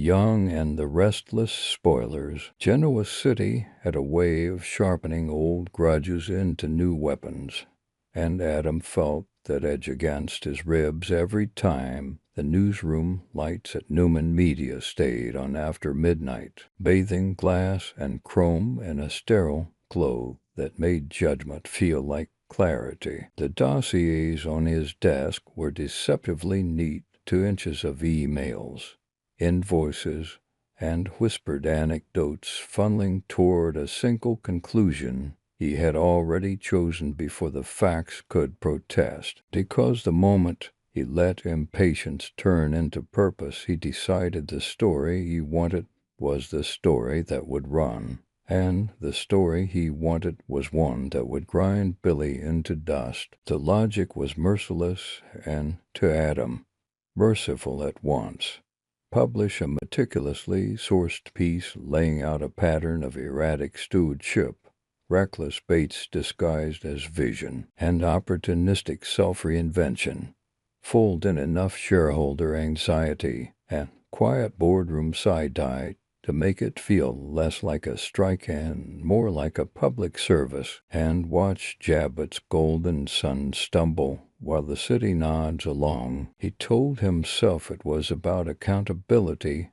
young and the restless spoilers. Genoa City had a way of sharpening old grudges into new weapons, and Adam felt that edge against his ribs every time the newsroom lights at Newman Media stayed on after midnight, bathing glass and chrome in a sterile glow that made judgment feel like clarity. The dossiers on his desk were deceptively neat, 2 inches of emails, invoices, and whispered anecdotes funneling toward a single conclusion he had already chosen before the facts could protest. Because the moment he let impatience turn into purpose, he decided the story he wanted was the story that would run. And the story he wanted was one that would grind Billy into dust. The logic was merciless and, to Adam, merciful at once. Publish a meticulously sourced piece laying out a pattern of erratic stewardship, reckless baits disguised as vision, and opportunistic self-reinvention. Fold in enough shareholder anxiety and quiet boardroom side-eye to make it feel less like a strike and more like a public service, and watch Jabot's golden sun stumble while the city nods along. He told himself it was about accountability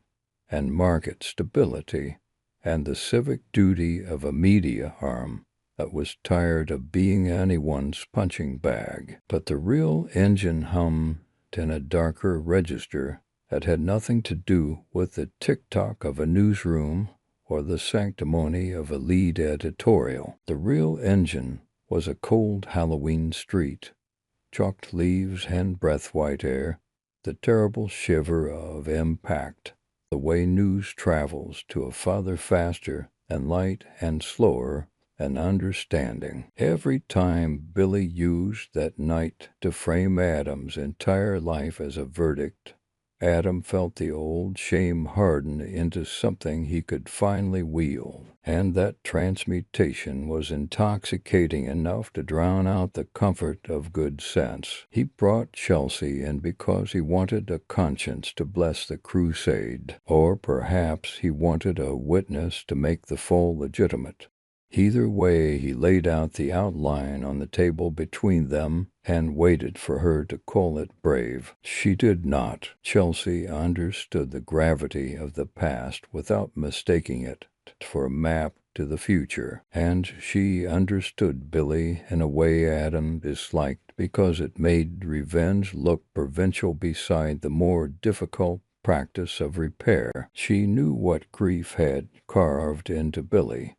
and market stability and the civic duty of a media arm that was tired of being anyone's punching bag. But the real engine hummed in a darker register that had nothing to do with the tick-tock of a newsroom or the sanctimony of a lead editorial. The real engine was a cold Halloween street, chalked leaves and breath-white air, the terrible shiver of impact, the way news travels to a father faster and light and slower and understanding. Every time Billy used that night to frame Adam's entire life as a verdict, Adam felt the old shame harden into something he could finally wield, and that transmutation was intoxicating enough to drown out the comfort of good sense. He brought Chelsea in because he wanted a conscience to bless the crusade, or perhaps he wanted a witness to make the fall legitimate. Either way, he laid out the outline on the table between them and waited for her to call it brave. She did not. Chelsea understood the gravity of the past without mistaking it for a map to the future, and she understood Billy in a way Adam disliked because it made revenge look provincial beside the more difficult practice of repair. She knew what grief had carved into Billy,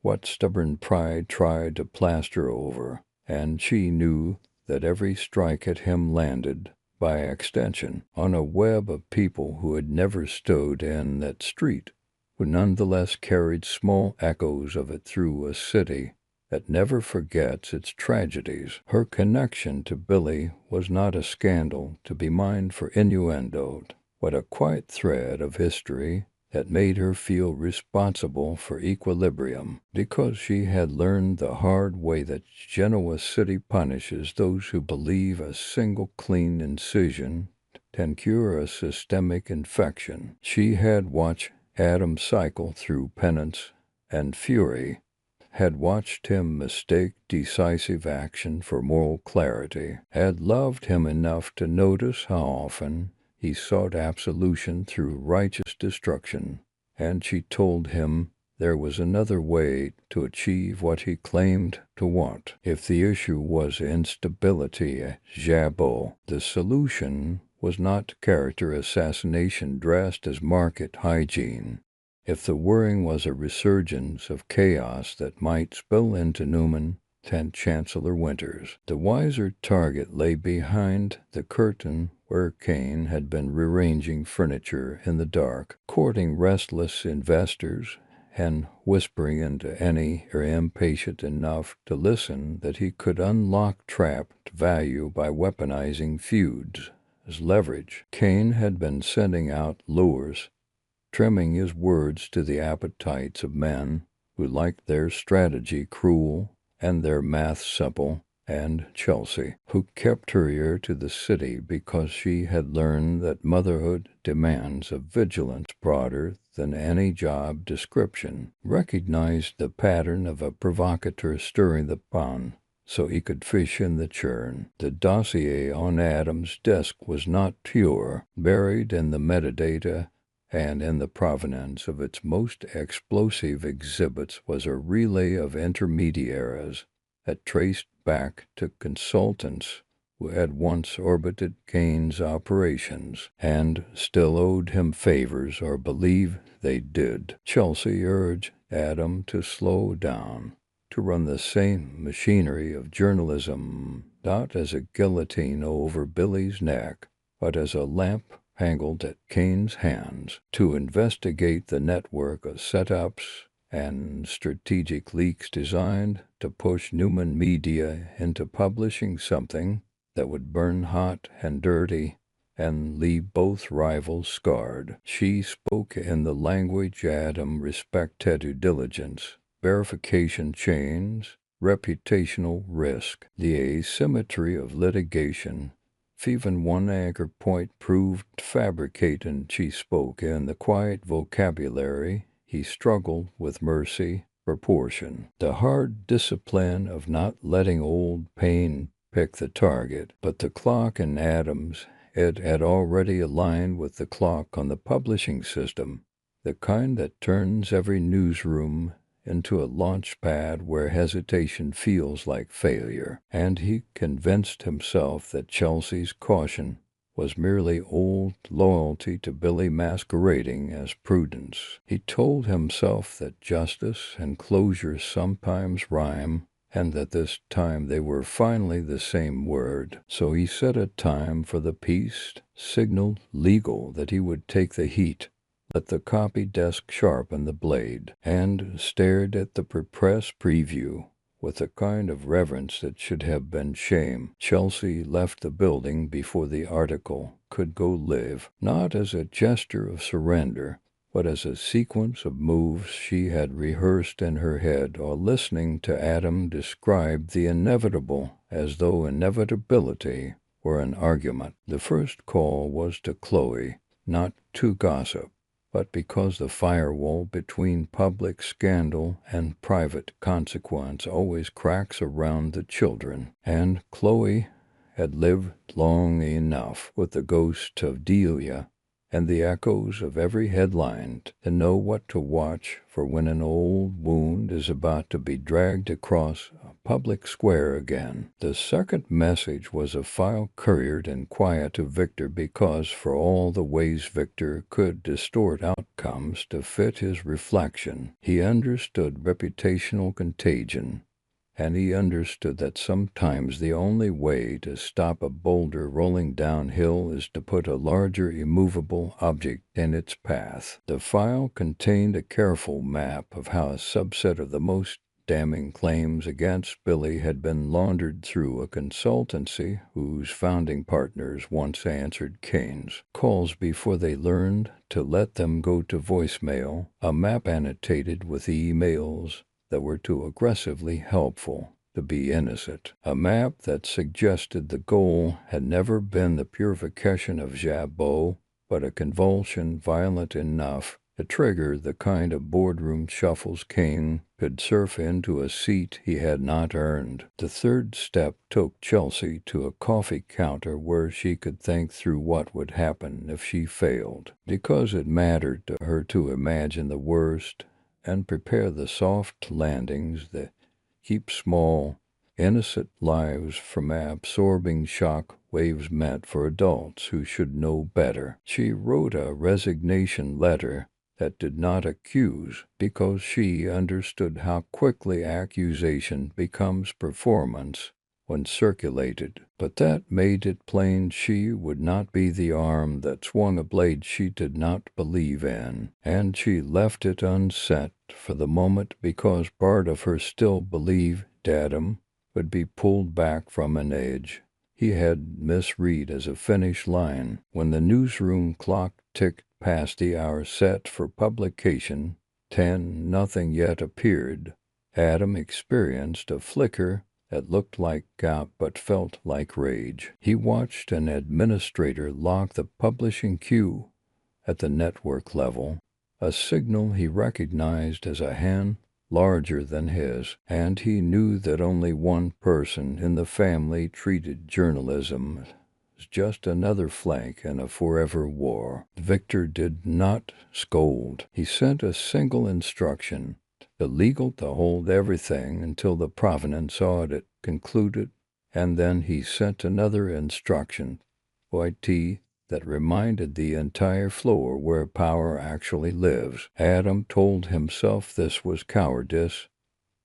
what stubborn pride tried to plaster over, and she knew that every strike at him landed, by extension, on a web of people who had never stood in that street, who nonetheless carried small echoes of it through a city that never forgets its tragedies. Her connection to Billy was not a scandal to be mined for innuendo, but a quiet thread of history that made her feel responsible for equilibrium, because she had learned the hard way that Genoa City punishes those who believe a single clean incision can cure a systemic infection. She had watched Adam cycle through penance and fury, had watched him mistake decisive action for moral clarity, had loved him enough to notice how often he sought absolution through righteous destruction, and she told him there was another way to achieve what he claimed to want. If the issue was instability at Jabot, the solution was not character assassination dressed as market hygiene. If the worrying was a resurgence of chaos that might spill into Newman and Chancellor Winters, the wiser target lay behind the curtain where Kane had been rearranging furniture in the dark, courting restless investors, and whispering into any who were impatient enough to listen that he could unlock trapped value by weaponizing feuds as leverage. Kane had been sending out lures, trimming his words to the appetites of men who liked their strategy cruel and their math simple, and Chelsea, who kept her ear to the city because she had learned that motherhood demands a vigilance broader than any job description, recognized the pattern of a provocateur stirring the pond so he could fish in the churn. The dossier on Adam's desk was not pure, buried in the metadata and in the provenance of its most explosive exhibits was a relay of intermediaries that traced back to consultants who had once orbited Kane's operations and still owed him favors or believed they did. Chelsea urged Adam to slow down, to run the same machinery of journalism not as a guillotine over Billy's neck, but as a lamp angled at Kane's hands, to investigate the network of setups and strategic leaks designed to push Newman Media into publishing something that would burn hot and dirty and leave both rivals scarred. She spoke in the language Adam respected: due diligence, verification chains, reputational risk, the asymmetry of litigation. If even one anchor point proved fabricated, she spoke in the quiet vocabulary he struggled with: mercy, proportion, the hard discipline of not letting old pain pick the target. But the clock in Adams' head had already aligned with the clock on the publishing system, the kind that turns every newsroom into a launch pad where hesitation feels like failure, and he convinced himself that Chelsea's caution was merely old loyalty to Billy masquerading as prudence. He told himself that justice and closure sometimes rhyme, and that this time they were finally the same word. So he set a time for the piece, signaled legal that he would take the heat, let the copy desk sharpen the blade, and stared at the press preview with a kind of reverence that should have been shame. Chelsea left the building before the article could go live, not as a gesture of surrender, but as a sequence of moves she had rehearsed in her head, or listening to Adam describe the inevitable as though inevitability were an argument. The first call was to Chloe, not to gossip, but because the firewall between public scandal and private consequence always cracks around the children, and Chloe had lived long enough with the ghost of Delia and the echoes of every headline to know what to watch for when an old wound is about to be dragged across a public square again. The second message was a file couriered in quiet to Victor because, for all the ways Victor could distort outcomes to fit his reflection, he understood reputational contagion. And he understood that sometimes the only way to stop a boulder rolling downhill is to put a larger immovable object in its path. The file contained a careful map of how a subset of the most damning claims against Billy had been laundered through a consultancy whose founding partners once answered Kane's calls before they learned to let them go to voicemail, a map annotated with emails that were too aggressively helpful to be innocent, a map that suggested the goal had never been the purification of Jabot, but a convulsion violent enough to trigger the kind of boardroom shuffles Kane could surf into a seat he had not earned. The third step took Chelsea to a coffee counter where she could think through what would happen if she failed, because it mattered to her to imagine the worst and prepare the soft landings that keep small, innocent lives from absorbing shock waves meant for adults who should know better. She wrote a resignation letter that did not accuse, because she understood how quickly accusation becomes performance when circulated, but that made it plain she would not be the arm that swung a blade she did not believe in, and she left it unset for the moment because part of her still believed Adam would be pulled back from an edge he had misread as a finish line. When the newsroom clock ticked past the hour set for publication, 10, nothing yet appeared. Adam experienced a flicker that looked like gout but felt like rage. He watched an administrator lock the publishing queue at the network level, a signal he recognized as a hand larger than his, and he knew that only one person in the family treated journalism as just another flank in a forever war. Victor did not scold. He sent a single instruction: illegal to hold everything until the provenance audit concluded, and then he sent another instruction, YT, that reminded the entire floor where power actually lives. Adam told himself this was cowardice,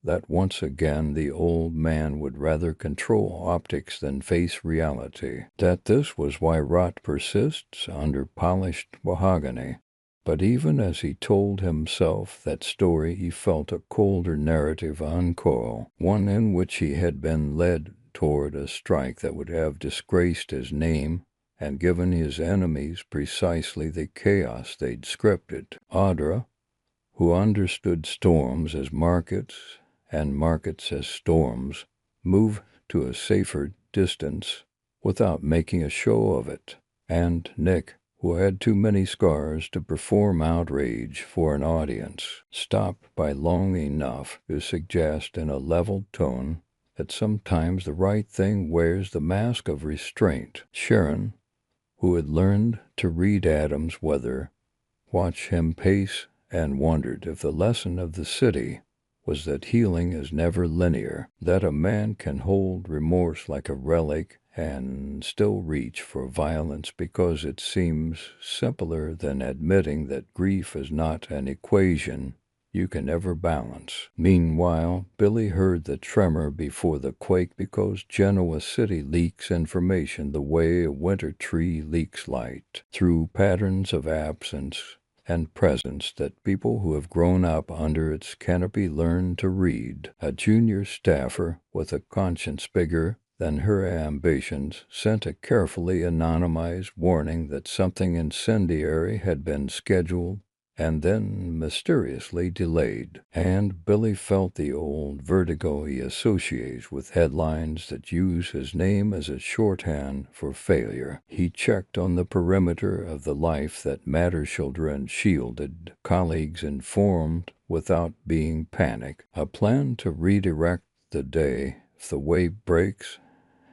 that once again the old man would rather control optics than face reality, that this was why rot persists under polished mahogany. But even as he told himself that story, he felt a colder narrative uncoil, one in which he had been led toward a strike that would have disgraced his name and given his enemies precisely the chaos they'd scripted. Audra, who understood storms as markets and markets as storms, moved to a safer distance without making a show of it, and Nick, who had too many scars to perform outrage for an audience, stopped by long enough to suggest in a level tone that sometimes the right thing wears the mask of restraint. Sharon, who had learned to read Adam's weather, watched him pace and wondered if the lesson of the city was that healing is never linear, that a man can hold remorse like a relic and still reach for violence because it seems simpler than admitting that grief is not an equation you can ever balance. Meanwhile, Billy heard the tremor before the quake because Genoa City leaks information the way a winter tree leaks light, through patterns of absence and presence that people who have grown up under its canopy learn to read. A junior staffer with a conscience bigger than her ambitions sent a carefully anonymized warning that something incendiary had been scheduled and then mysteriously delayed, and Billy felt the old vertigo he associates with headlines that use his name as a shorthand for failure. He checked on the perimeter of the life that Matter children shielded, colleagues informed without being panicked, a plan to redirect the day if the wave breaks.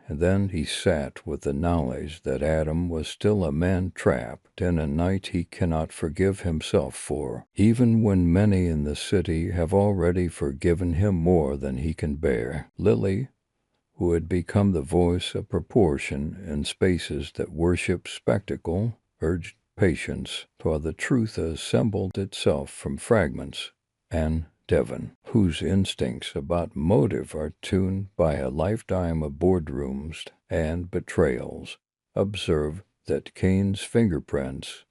And then he sat with the knowledge that Adam was still a man trapped in a night he cannot forgive himself for, even when many in the city have already forgiven him more than he can bear. Lily, who had become the voice of proportion in spaces that worship spectacle, urged patience, for the truth assembled itself from fragments, and Devon, whose instincts about motive are tuned by a lifetime of boardrooms and betrayals, observed that Kane's fingerprints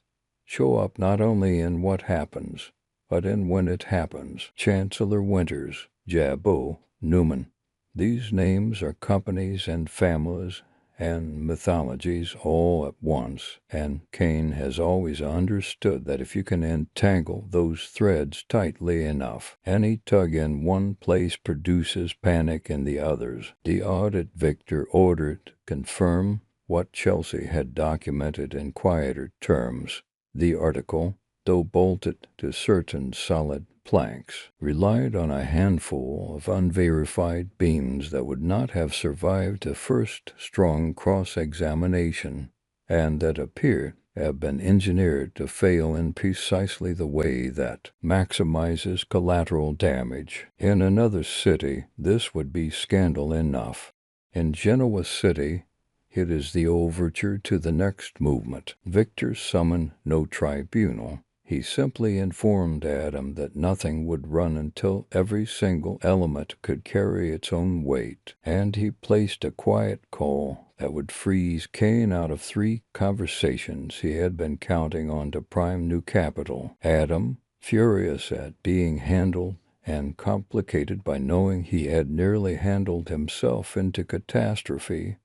show up not only in what happens, but in when it happens. Chancellor Winters, Jabot, Newman. These names are companies and families and mythologies all at once, and Kane has always understood that if you can entangle those threads tightly enough, any tug in one place produces panic in the others. The audit Victor ordered confirm what Chelsea had documented in quieter terms. The article, though bolted to certain solid planks, relied on a handful of unverified beams that would not have survived a first strong cross-examination, and that appear to have been engineered to fail in precisely the way that maximizes collateral damage. In another city, this would be scandal enough. In Genoa City, it is the overture to the next movement. Victor summoned no tribunal. He simply informed Adam that nothing would run until every single element could carry its own weight, and he placed a quiet call that would freeze Kane out of 3 conversations he had been counting on to prime new capital. Adam, furious at being handled and complicated by knowing he had nearly handled himself into catastrophe,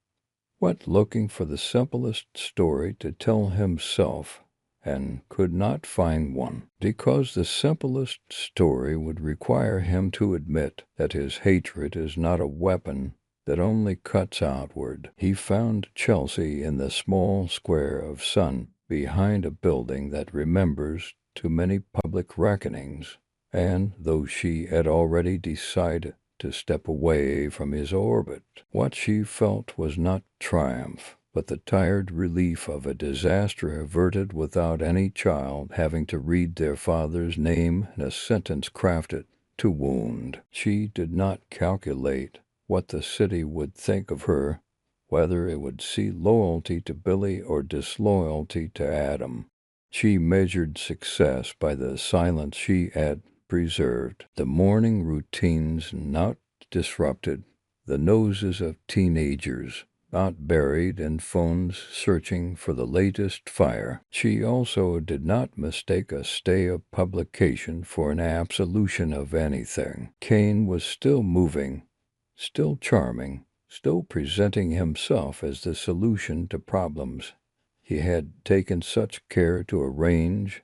went looking for the simplest story to tell himself, and could not find one, because the simplest story would require him to admit that his hatred is not a weapon that only cuts outward. He found Chelsea in the small square of sun behind a building that remembers too many public reckonings, and though she had already decided to step away from his orbit, what she felt was not triumph, but the tired relief of a disaster averted without any child having to read their father's name in a sentence crafted to wound. She did not calculate what the city would think of her, whether it would see loyalty to Billy or disloyalty to Adam. She measured success by the silence she had preserved, the morning routines not disrupted, the noses of teenagers not buried in phones searching for the latest fire. She also did not mistake a stay of publication for an absolution of anything. Kane was still moving, still charming, still presenting himself as the solution to problems he had taken such care to arrange,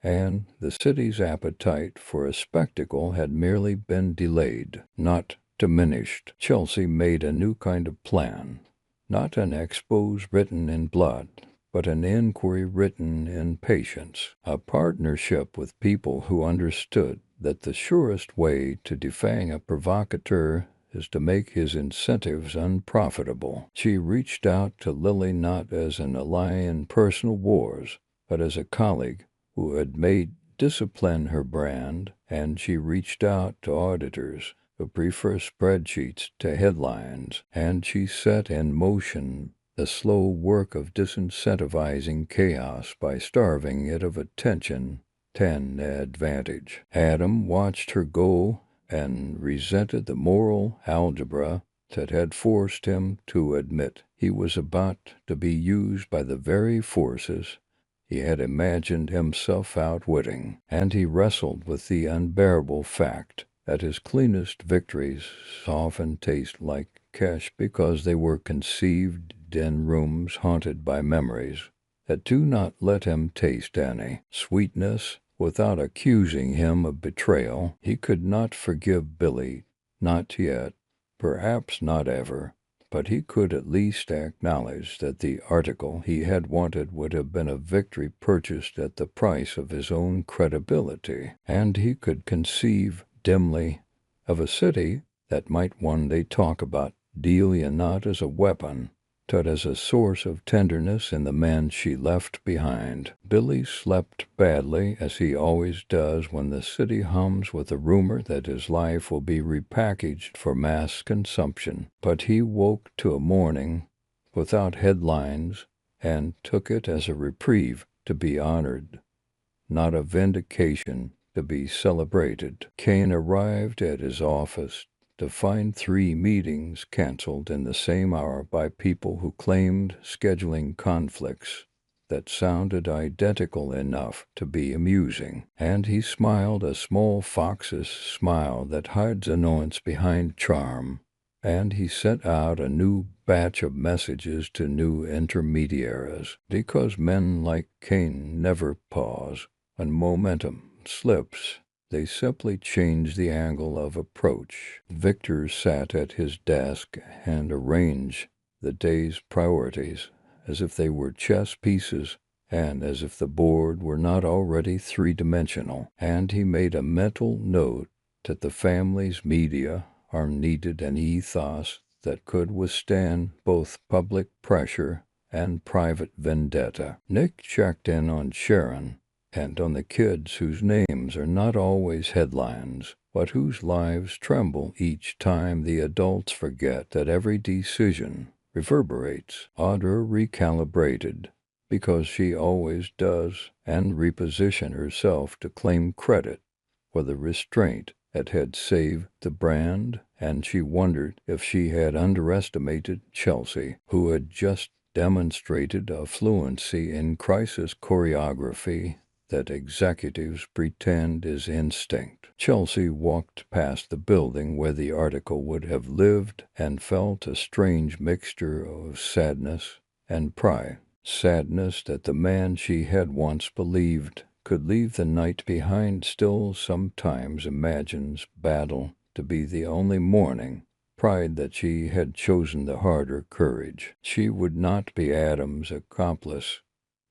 and the city's appetite for a spectacle had merely been delayed, not diminished. Chelsea made a new kind of plan, not an expose written in blood, but an inquiry written in patience, a partnership with people who understood that the surest way to defang a provocateur is to make his incentives unprofitable. She reached out to Lily not as an ally in personal wars, but as a colleague who had made discipline her brand, and she reached out to auditors who prefer spreadsheets to headlines, and she set in motion the slow work of disincentivizing chaos by starving it of attention and advantage. Adam watched her go and resented the moral algebra that had forced him to admit he was about to be used by the very forces he had imagined himself outwitting, and he wrestled with the unbearable fact that his cleanest victories often taste like cash because they were conceived in rooms haunted by memories that do not let him taste any sweetness. Without accusing him of betrayal, he could not forgive Billy, not yet, perhaps not ever, but he could at least acknowledge that the article he had wanted would have been a victory purchased at the price of his own credibility, and he could conceive dimly of a city that might one day talk about Delia not as a weapon, but as a source of tenderness in the man she left behind. Billy slept badly, as he always does when the city hums with the rumor that his life will be repackaged for mass consumption. But he woke to a morning without headlines and took it as a reprieve to be honored, not a vindication to be celebrated. Kane arrived at his office to find 3 meetings canceled in the same hour by people who claimed scheduling conflicts that sounded identical enough to be amusing, and he smiled a small fox's smile that hides annoyance behind charm, and he sent out a new batch of messages to new intermediaries, because men like Kane never pause when momentum slips. They simply changed the angle of approach. Victor sat at his desk and arranged the day's priorities as if they were chess pieces and as if the board were not already three-dimensional, and he made a mental note that the family's media are needed an ethos that could withstand both public pressure and private vendetta. Nick checked in on Sharon and on the kids whose names are not always headlines, but whose lives tremble each time the adults forget that every decision reverberates, Audra recalibrated, because she always does, and reposition herself to claim credit for the restraint that had saved the brand, and she wondered if she had underestimated Chelsea, who had just demonstrated a fluency in crisis choreography that executives pretend is instinct. Chelsea walked past the building where the article would have lived and felt a strange mixture of sadness and pride. Sadness that the man she had once believed could leave the night behind still sometimes imagines battle to be the only morning pride that she had chosen the harder courage. She would not be Adam's accomplice,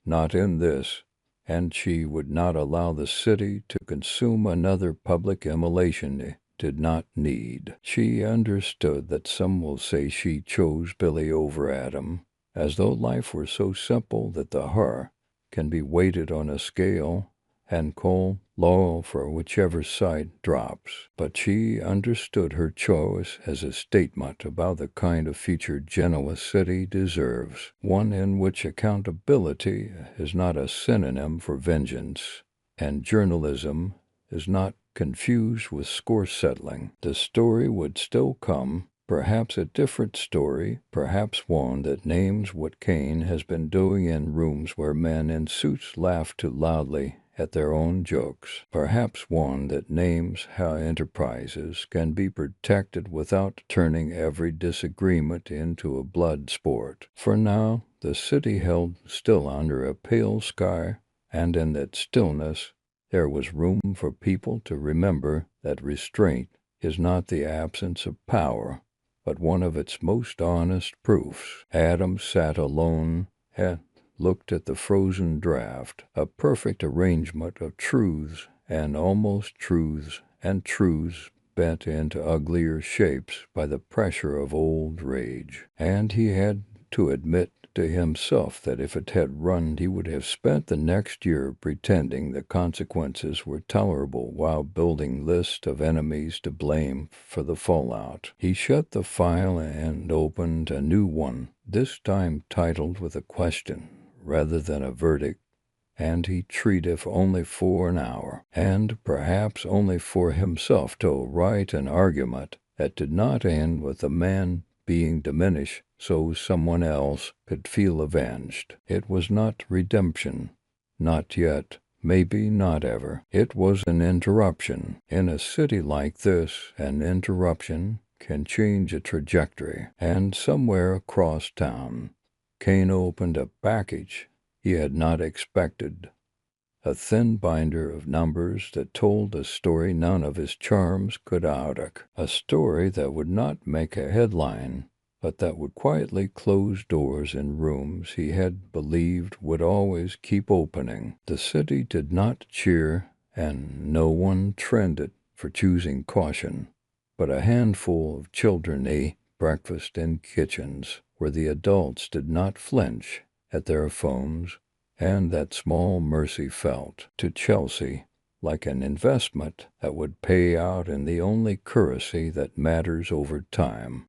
not in this, and she would not allow the city to consume another public immolation it did not need. She understood that some will say she chose Billy over Adam, as though life were so simple that the horror can be weighted on a scale and call loyal for whichever side drops. But she understood her choice as a statement about the kind of future Genoa City deserves, one in which accountability is not a synonym for vengeance, and journalism is not confused with score settling. The story would still come, perhaps a different story, perhaps one that names what Cain has been doing in rooms where men in suits laugh too loudly at their own jokes, perhaps one that names how enterprises can be protected without turning every disagreement into a blood sport. For now, the city held still under a pale sky, and in that stillness there was room for people to remember that restraint is not the absence of power, but one of its most honest proofs. Adam sat alone and looked at the frozen draft, a perfect arrangement of truths and almost truths and truths bent into uglier shapes by the pressure of old rage. And he had to admit to himself that if it had run, he would have spent the next year pretending the consequences were tolerable while building lists of enemies to blame for the fallout. He shut the file and opened a new one, this time titled with a question rather than a verdict, and he treated if only for an hour, and perhaps only for himself, to write an argument that did not end with the man being diminished so someone else could feel avenged. It was not redemption, not yet, maybe not ever. It was an interruption. In a city like this, an interruption can change a trajectory. And somewhere across town, Cain opened a package he had not expected. A thin binder of numbers that told a story none of his charms could outlook. A story that would not make a headline, but that would quietly close doors in rooms he had believed would always keep opening. The city did not cheer, and no one trended for choosing caution, but a handful of children ate breakfast in kitchens where the adults did not flinch at their phones, and that small mercy felt to Chelsea like an investment that would pay out in the only currency that matters over time.